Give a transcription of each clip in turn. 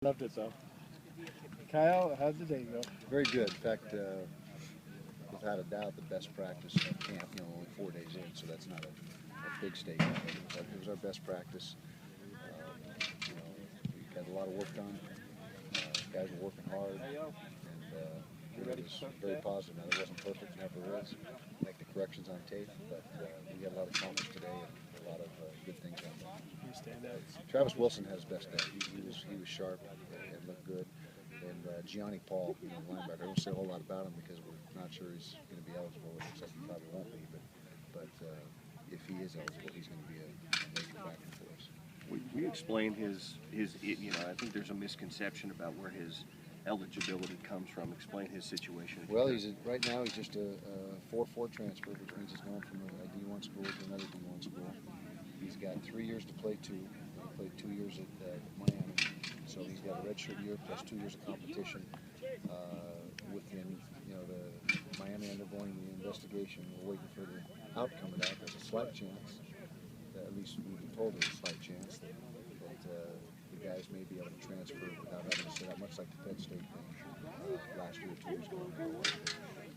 Loved it though. Kyle, how'd the day go? Very good. In fact, without a doubt, the best practice at camp. Only 4 days in, so that's not a big statement. But it was our best practice. We got a lot of work done. Guys were working hard, and it was very positive. Now, it wasn't perfect, never is. Make the corrections on tape, but we got a lot of confidence today and a lot of good things on there. You stand out. Travis Wilson had his best day. He was sharp and looked good. And Gianni Paul, linebacker. I don't say a whole lot about him because we're not sure he's going to be eligible. It looks like he probably won't be, but if he is eligible, he's going to be a major factor for us. We explain his I think there's a misconception about where his eligibility comes from. Explain his situation. Well, right now he's just a 4-4 transfer, which means he's going from a D1 school to another D1 school. He's got 3 years to play two. He played 2 years at Miami. So he's got a redshirt year plus 2 years of competition. Within the Miami undergoing the investigation, we're waiting for the outcome of that. There's a slight chance, at least we've been told there's a slight chance that the guys may be able to transfer without having to sit out, much like the Penn State thing last year, 2 years ago.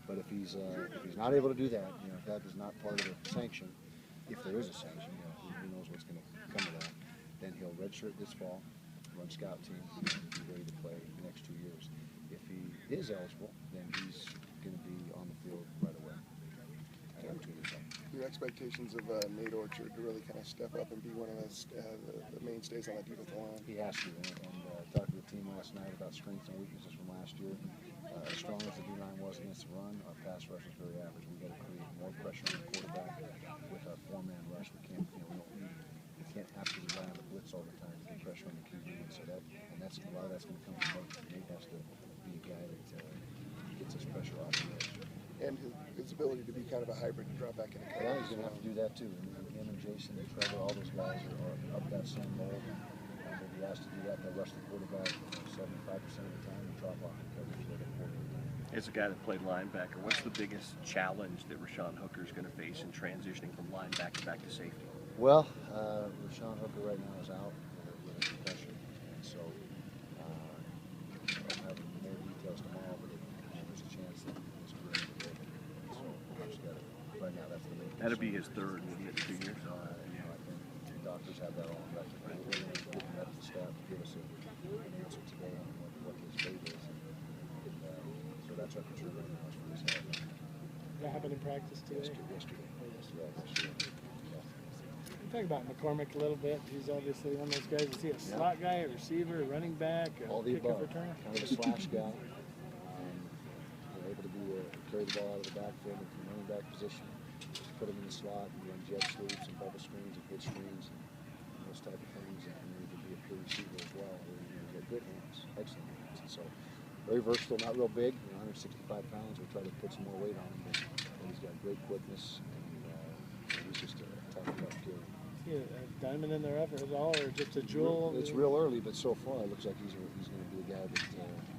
But if he's not able to do that, if that is not part of the sanction, if there is a sanction, who knows what's going to come of that, then he'll redshirt this fall, run scout team, and be ready to play the next 2 years. If he is eligible, then he's going to be on the field right away. Your expectations of Nate Orchard to really kind of step up and be one of the mainstays on that defensive line? He has to, and talked to the team last night about strengths and weaknesses from last year. As strong as the D-line was against the run, our pass rush was very average. We got to create more pressure on the quarterback with our 4-man rush. We can't have to rely on the blitz all the time to get pressure on the QB, and so that's a lot of that's going to come from Nate. Nate has to be a guy that gets us pressure off the edge. And his ability to be kind of a hybrid and drop back into coverage. Yeah, he's going to have to do that too. And him and Jason and Trevor, all those guys are up that same mold. And if he has to do that, they'll rush the quarterback 75% of the time and drop off the coverage the other 40%. As a guy that played linebacker, what's the biggest challenge that Rashawn Hooker is going to face in transitioning from linebacker back to safety? Well, Rashawn Hooker right now is out with a concussion, and so I'll have more details tomorrow, but there's a chance that he's going to be able. So I just got to, right now that's the main concern. That'll be his third, wouldn't it, 2 years? I think the doctors have that all on record. We're going to get the medical staff to give us an answer today on what his fate is. So that's our concern right now for his health. That happened in practice today? Yesterday. Talk about McCormick a little bit. He's obviously one of those guys. Is he a slot guy, a receiver, a running back, a all the kick above. returner? Kind of a slash guy. Able to carry the ball out of the backfield and from running back position, put him in the slot and run jet sweeps and bubble screens and hit screens and those type of things. And he can be a pure receiver as well. He's got good hands, excellent hands. And so very versatile, not real big, 165 pounds. We try to put some more weight on him, but he's got great quickness and he's just a tough kid. Is he a diamond in the rough at all, or just a jewel? It's real early, but so far it looks like he's going to be a guy that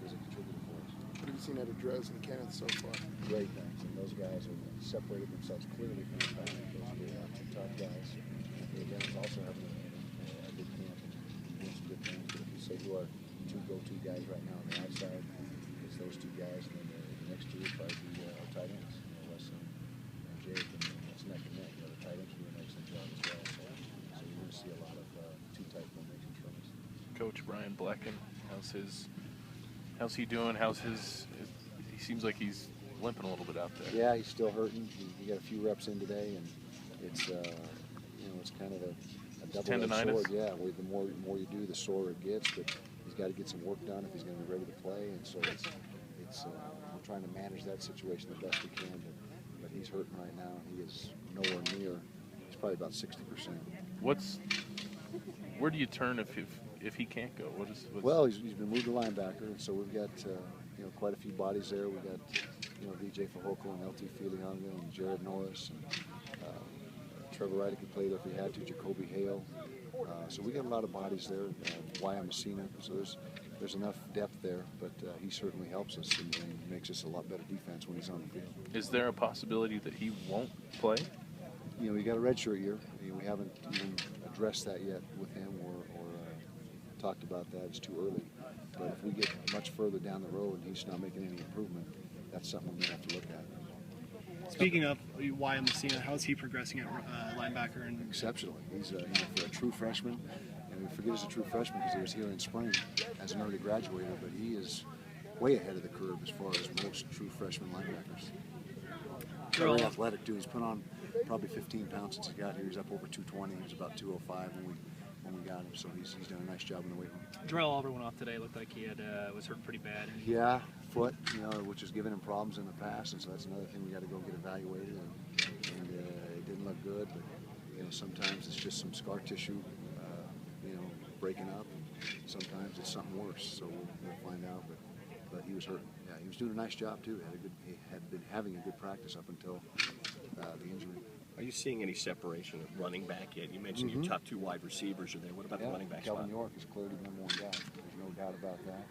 is a contributor for us. What have you seen out of Drez and Kenneth so far? Great things, and those guys have separated themselves clearly from the pack. Those are two top guys. The Adams also having a good camp and doing some good things. But if you say who are two go-to guys right now on the outside, it's those two guys, and then the next two would probably be our tight ends, Wes and Jake, and it's neck and neck. The tight ends do an excellent job as well. So you're going to see a lot of two-type formations from us. Coach Brian Blecken, how's he doing? He seems like he's limping a little bit out there. Yeah, he's still hurting. He got a few reps in today, and it's it's kind of a double-edged sword. Yeah, the more you do, the sorer it gets. But he's got to get some work done if he's going to be ready to play. And so we're trying to manage that situation the best we can. But he's hurting right now, and he is nowhere near. He's probably about 60%. Where do you turn if he can't go? What's Well, he's been moved to linebacker, and so we've got quite a few bodies there. We've got VJ Fajoko and LT Filianga and Jared Norris and Trevor Wright could play there if he had to. Jacoby Hale. So we got a lot of bodies there. Wyatt Messina. So there's enough depth there, but he certainly helps us and makes us a lot better defense when he's on the field. Is there a possibility that he won't play? We got a redshirt year. We haven't even addressed that yet with him or talked about that. It's too early. But if we get much further down the road and he's not making any improvement, that's something we're going to have to look at. Speaking of Wyatt Messina, how's he progressing at linebacker? And Exceptionally. He's for a true freshman, and we forget he's a true freshman because he was here in spring as an early graduator, but he is way ahead of the curve as far as most true freshman linebackers. Very athletic too. He's put on probably 15 pounds since he got here. He's up over 220. He was about 205 when we got him, so he's done a nice job in the weight room. Darrell Albert went off today. Looked like he was hurt pretty bad. Yeah, foot, which has given him problems in the past, and so that's another thing we got to go get evaluated. And it didn't look good, but sometimes it's just some scar tissue, breaking up. And sometimes it's something worse, so we'll find out. But he was hurt. Yeah, he was doing a nice job too. He had been having a good practice up until the injury. Are you seeing any separation at running back yet? You mentioned your top 2 wide receivers are there. What about the running back Kelvin spot? York is clearly the #1 guy. There's no doubt about that.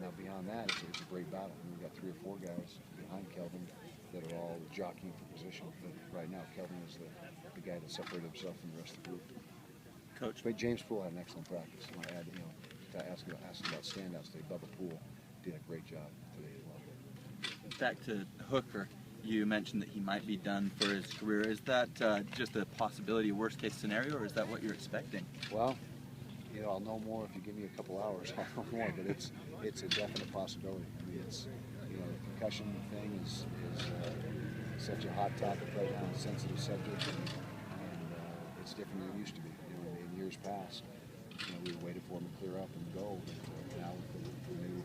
Now beyond that, it's a great battle. We've got 3 or 4 guys behind Kelvin that are all jockeying for position. But right now, Kelvin is the guy that separated himself from the rest of the group. Coach, But James Poole had an excellent practice. I might add, to ask about standouts today. Bubba Poole did a great job today as well. Back to Hooker, you mentioned that he might be done for his career. Is that just a possibility, a worst-case scenario, or is that what you're expecting? Well, I'll know more if you give me a couple hours. I'll know more, but it's a definite possibility. I mean, it's the concussion thing is such a hot topic right now, a sensitive subject, and it's different than it used to be. In years past, we waited for him to clear up and go, but now with the new,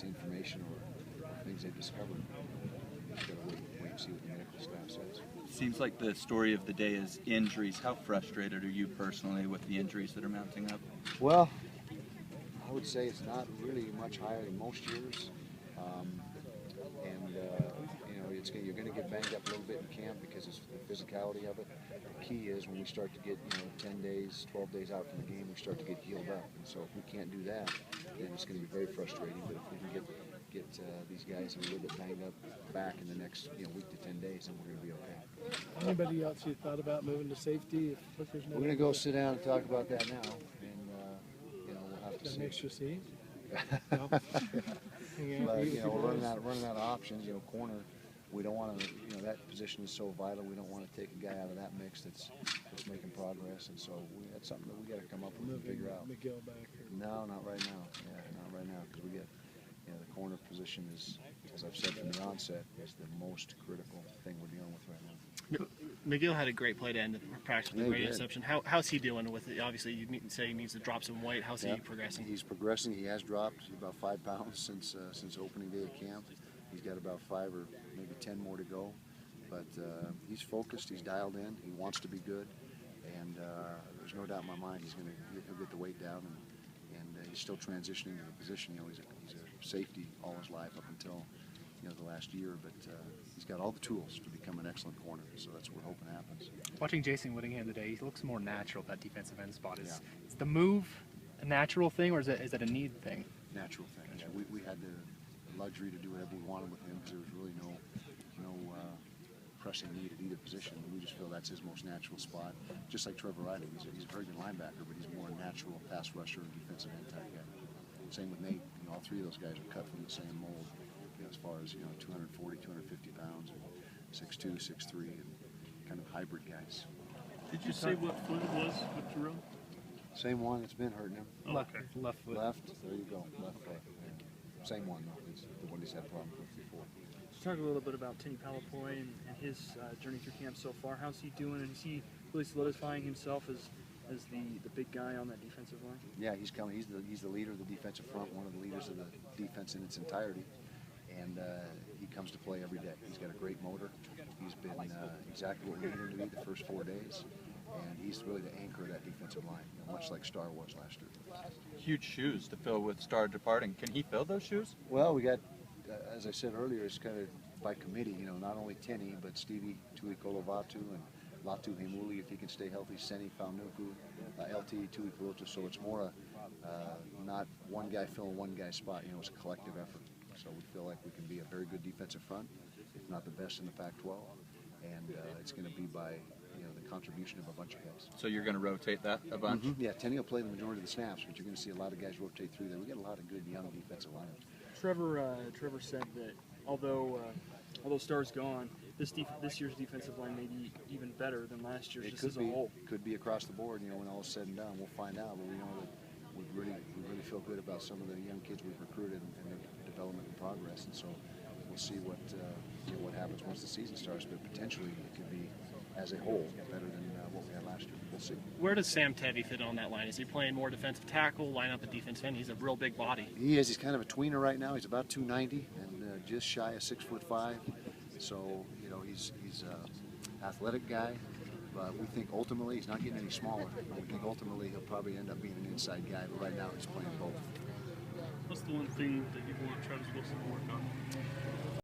information or things they've discovered, you just got to wait and see what the medical staff says. Seems like the story of the day is injuries. How frustrated are you personally with the injuries that are mounting up? Well, I would say it's not really much higher than most years, you're going to get banged up a little bit in camp because it's the physicality of it. The key is when we start to get 10 days, 12 days out from the game, we start to get healed up. And so if we can't do that, then it's going to be very frustrating. But if we can get these guys a little bit banged up back in the next week to 10 days, then we're going to be okay. Anybody else you thought about moving to safety? We're going to go sit down and talk about that now, and we'll have to see. That makes you see. No. We're running out of options. Corner. We don't want to, that position is so vital. We don't want to take a guy out of that mix that's making progress, and so that's something that we got to come up with and figure out. Miguel back. No, not right now. Yeah, not right now, because we get, the corner position is, as I've said from the onset, is the most critical thing we're dealing with right now. McGill had a great play to end practice with a great did. interception. How's he doing with it? Obviously, you say he needs to drop some weight. How's he progressing? He's progressing. He has dropped about 5 pounds since opening day of camp. He's got about 5 or maybe 10 more to go, but he's focused. He's dialed in. He wants to be good, and there's no doubt in my mind he'll get the weight down, and he's still transitioning to the position. He's a safety all his life up until the last year, but he's got all the tools to become an excellent corner. So that's what we're hoping happens. Watching Jason Whittingham today, he looks more natural at that defensive end spot. Is the move a natural thing, or is it a need thing? Natural thing. Yeah, we had the luxury to do whatever we wanted with him because there was really no pressing need at either position. We just feel that's his most natural spot. Just like Trevor Riley, he's a very good linebacker, but he's more a natural pass rusher and defensive end type guy. Same with Nate. All 3 of those guys are cut from the same mold. As far as 240, 250 pounds, and 6'2", 6'3", and kind of hybrid guys. Did you say what foot it was with Jerome? Same one. It's been hurting him. Oh, okay. Left foot. Left. There you go. Left foot. Yeah. Same one though. It's the one he's had problems with before. Let's talk a little bit about Tinny Palapoy and his journey through camp so far. How's he doing? And is he really solidifying himself as the big guy on that defensive line? Yeah, he's coming. He's the leader of the defensive front, one of the leaders of the defense in its entirety, and he comes to play every day. He's got a great motor. He's been exactly what we needed him to be the first 4 days, and he's really the anchor of that defensive line, much like Starr was last year. Huge shoes to fill with Starr departing. Can he fill those shoes? Well, we got, as I said earlier, it's kind of by committee. Not only Tinny, but Stevie Tuikolovatu and Latu Himuli, if he can stay healthy, Seni Faunuku, LT Tuikolotu. So it's more not one guy filling one guy's spot. It's a collective effort. So we feel like we can be a very good defensive front, if not the best in the Pac-12, and it's going to be by the contribution of a bunch of guys. So you're going to rotate that a bunch? Yeah, Tenney will play the majority of the snaps, but you're going to see a lot of guys rotate through there. We got a lot of good young defensive linemen. Trevor said that although Starr's gone, this year's defensive line may be even better than last year's, It just could as a be, whole. could be across the board. When all is said and done, we'll find out. But we know that we really feel good about some of the young kids we've recruited and their development and progress. And so we'll see what happens once the season starts. But potentially it could be, as a whole, better than what we had last year. We'll see. Where does Sam Tevy fit on that line? Is he playing more defensive tackle, line up at defensive end? He's a real big body. He is. He's kind of a tweener right now. He's about 290 and just shy of 6'5". So he's an athletic guy. But we think ultimately he's not getting any smaller. But we think ultimately he'll probably end up being an inside guy. But right now he's playing both. What's the one thing that you want Travis Wilson to work on?